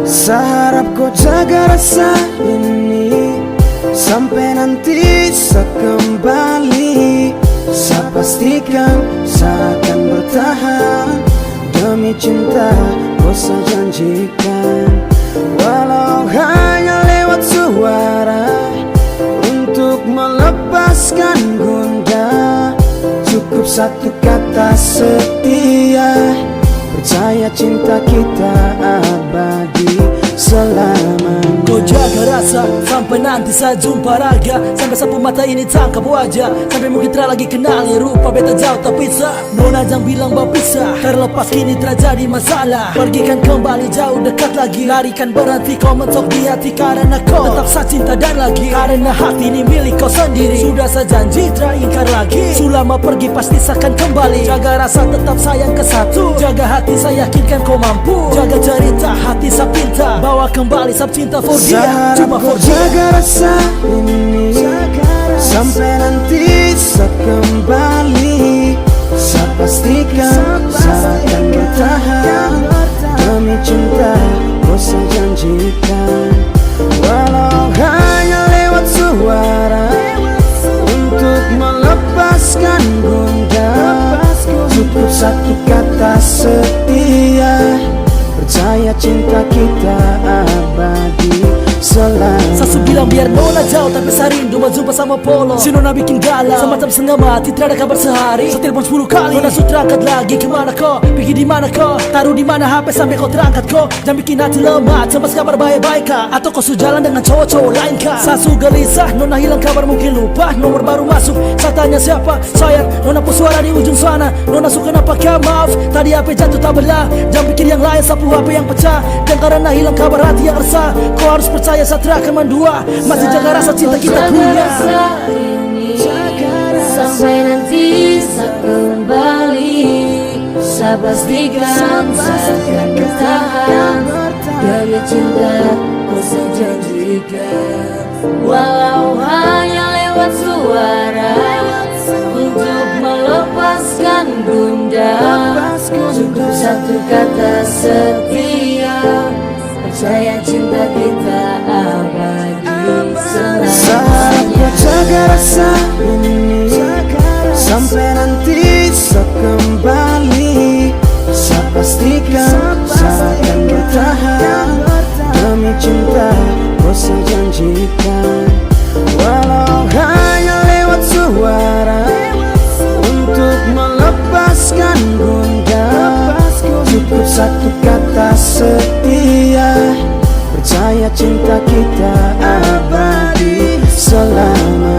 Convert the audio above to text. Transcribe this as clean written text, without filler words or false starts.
Seharap kau jaga rasa ini sampai nanti saya kembali. Saya pastikan saya akan bertahan demi cinta kau saya janjikan. Walau hanya lewat suara untuk melepaskan gundah, cukup satu kata setia. Percaya cinta kita abadi selamanya. Kau jaga rasa sampai nanti saya jumpa raga, sampai sapu mata ini tangkap wajah, sampai mungkin tak lagi kenali rupa beta jauh tak bisa. Nona jangan bilang berpisah, terlepas kini terjadi masalah. Pergikan kembali jauh dekat lagi, larikan berhenti kau mentok di hati. Karena kau tetap saya cinta dan lagi, karena hati ini milik kau sendiri. Sudah saya janji tak ingkar lagi, selama pergi pasti saya akan kembali. Jaga rasa tetap sayang ke satu, jaga hati saya yakinkan kau mampu. Jaga cerita hati saya pinta, bawa kembali sab cinta for dia. Seharap kau jaga rasa ini sampai nanti saya kembali. Saya pastikan saya akan bertahan demi cinta kau saya janjikan. Walau hanya lewat suara untuk melepaskan gundah, cukup satu kata setia. Percaya cinta kita abadi selamanya. Sasu bilang biar nona jauh tapi saya rindu berjumpa sama Polo. Si nona bikin galau, semacam setengah mati tidak ada kabar sehari. Saya telepon 10 kali, nona sudah terangkat lagi. Kemana kau? Pergi di mana kau? Taruh di mana HP sampai kau terangkat kau? Jangan bikin hati lemah, cemas kabar baik-baik kah? Atau kau sudah jalan dengan cowok-cowok lain kah? Sasu gelisah, nona hilang kabar mungkin lupa nomor baru masuk. Saya tanya siapa? Sayang, nona pun suara di ujung sana. Nona suka apa kah? Maaf, tadi HP jatuh tak belah. Jangan pikir yang lain sapu HP yang pecah. Dan karena hilang kabar hati yang resah, kau harus percaya saya akan mendua. Masih jaga rasa cinta kita punya. Sampai nanti saya kembali. Saya pastikan saya akan bertahan demi cinta kau saya janjikan. Walau hanya lewat suara untuk melepaskan gundah, cukup satu kata setia. Percaya cinta kita abadi selamanya. Saat kau jaga rasa ini sampai nanti saya kembali. Saya pastikan saya akan bertahan demi cinta kau saya janjikan. Walau hanya lewat suara untuk melepaskan gundah, cukup satu kata setia. Percaya cinta kita abadi selamanya.